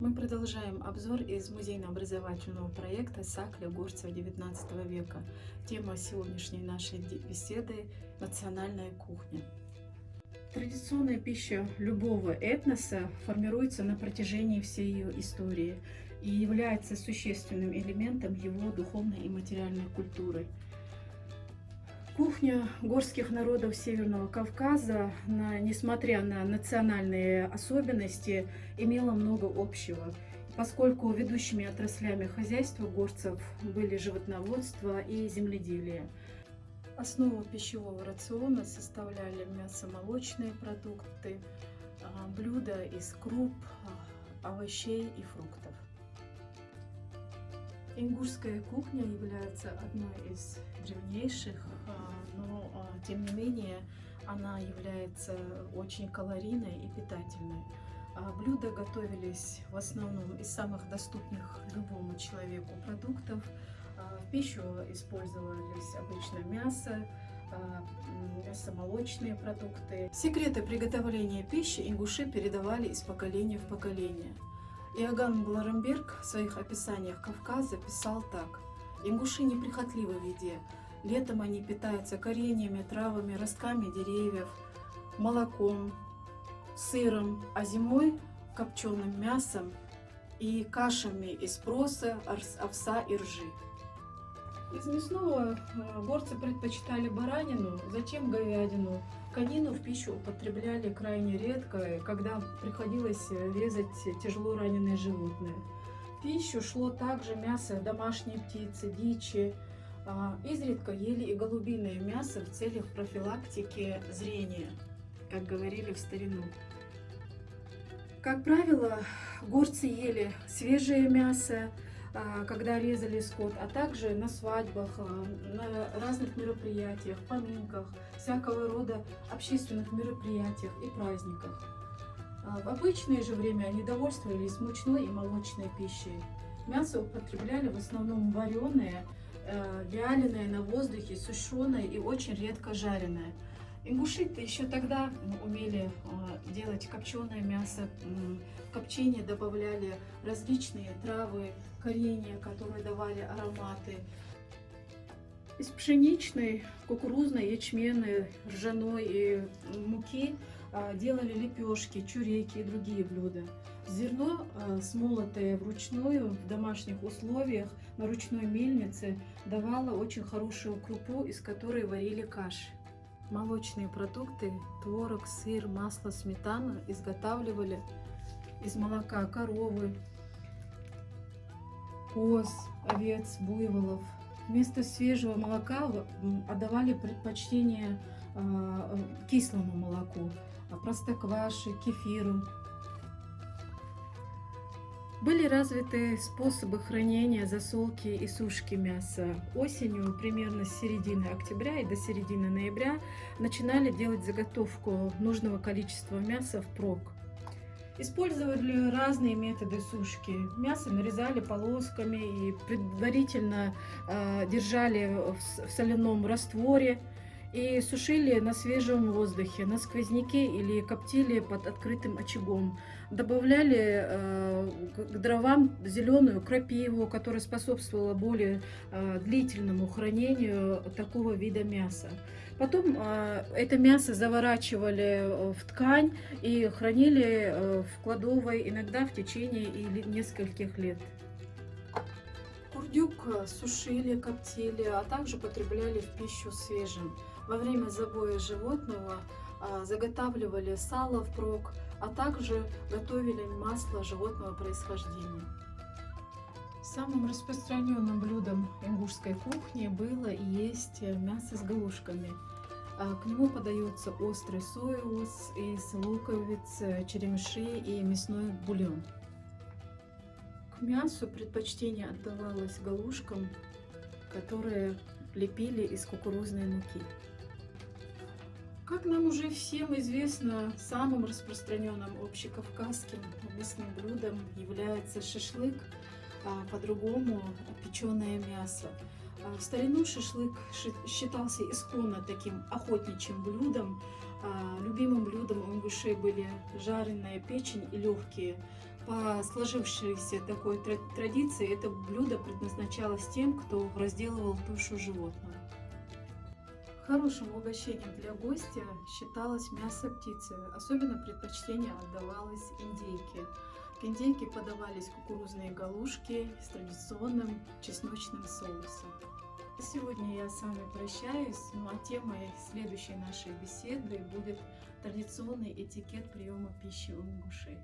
Мы продолжаем обзор из музейно-образовательного проекта «Сакля. Горцев XIX века». Тема сегодняшней нашей беседы – национальная кухня. Традиционная пища любого этноса формируется на протяжении всей ее истории и является существенным элементом его духовной и материальной культуры. Кухня горских народов Северного Кавказа, несмотря на национальные особенности, имела много общего, поскольку ведущими отраслями хозяйства горцев были животноводство и земледелие. Основу пищевого рациона составляли мясо-молочные продукты, блюда из круп, овощей и фруктов. Ингушская кухня является одной из древнейших, но тем не менее она является очень калорийной и питательной. Блюда готовились в основном из самых доступных любому человеку продуктов. В пищу использовались обычно мясо, мясо-молочные продукты. Секреты приготовления пищи ингуши передавали из поколения в поколение. Иоганн Бларемберг в своих описаниях Кавказа писал так: «Ингуши неприхотливы в еде. Летом они питаются кореньями, травами, ростками деревьев, молоком, сыром, а зимой копченым мясом и кашами из проса, овса и ржи». Из мясного горцы предпочитали баранину, затем говядину. Конину в пищу употребляли крайне редко, когда приходилось резать тяжело раненые животные. В пищу шло также мясо домашней птицы, дичи. Изредка ели и голубиное мясо в целях профилактики зрения, как говорили в старину. Как правило, горцы ели свежее мясо, когда резали скот, а также на свадьбах, на разных мероприятиях, поминках, всякого рода общественных мероприятиях и праздниках. В обычное же время они довольствовались мучной и молочной пищей. Мясо употребляли в основном вареное, вяленое на воздухе, сушеное и очень редко жареное. Ингуши еще тогда умели делать копченое мясо. В копчение добавляли различные травы, коренья, которые давали ароматы. Из пшеничной, кукурузной, ячменной, ржаной и муки делали лепешки, чуреки и другие блюда. Зерно, смолотое вручную в домашних условиях на ручной мельнице, давало очень хорошую крупу, из которой варили каши. Молочные продукты, творог, сыр, масло, сметану изготавливали из молока коровы, коз, овец, буйволов. Вместо свежего молока отдавали предпочтение кислому молоку, простокваше, кефиру. Были развиты способы хранения, засолки и сушки мяса. Осенью, примерно с середины октября и до середины ноября, начинали делать заготовку нужного количества мяса впрок. Использовали разные методы сушки. Мясо нарезали полосками и предварительно держали в соляном растворе и сушили на свежем воздухе, на сквозняке или коптили под открытым очагом. Добавляли к дровам зеленую крапиву, которая способствовала более длительному хранению такого вида мяса. Потом это мясо заворачивали в ткань и хранили в кладовой, иногда в течение нескольких лет. Курдюк сушили, коптили, а также потребляли в пищу свежим. Во время забоя животного заготавливали сало впрок, а также готовили масло животного происхождения. Самым распространенным блюдом ингушской кухни было и есть мясо с галушками. К нему подается острый соус из луковиц, черемши и мясной бульон. К мясу предпочтение отдавалось галушкам, которые лепили из кукурузной муки. Как нам уже всем известно, самым распространенным общекавказским мясным блюдом является шашлык, по-другому печеное мясо. В старину шашлык считался исконно таким охотничьим блюдом. Любимым блюдом у ингушей были жареная печень и легкие. По сложившейся такой традиции это блюдо предназначалось тем, кто разделывал тушу животного. Хорошим угощением для гостя считалось мясо птицы. Особенно предпочтение отдавалось индейке. К индейке подавались кукурузные галушки с традиционным чесночным соусом. Сегодня я с вами прощаюсь, ну а темой следующей нашей беседы будет традиционный этикет приема пищи у ингушей.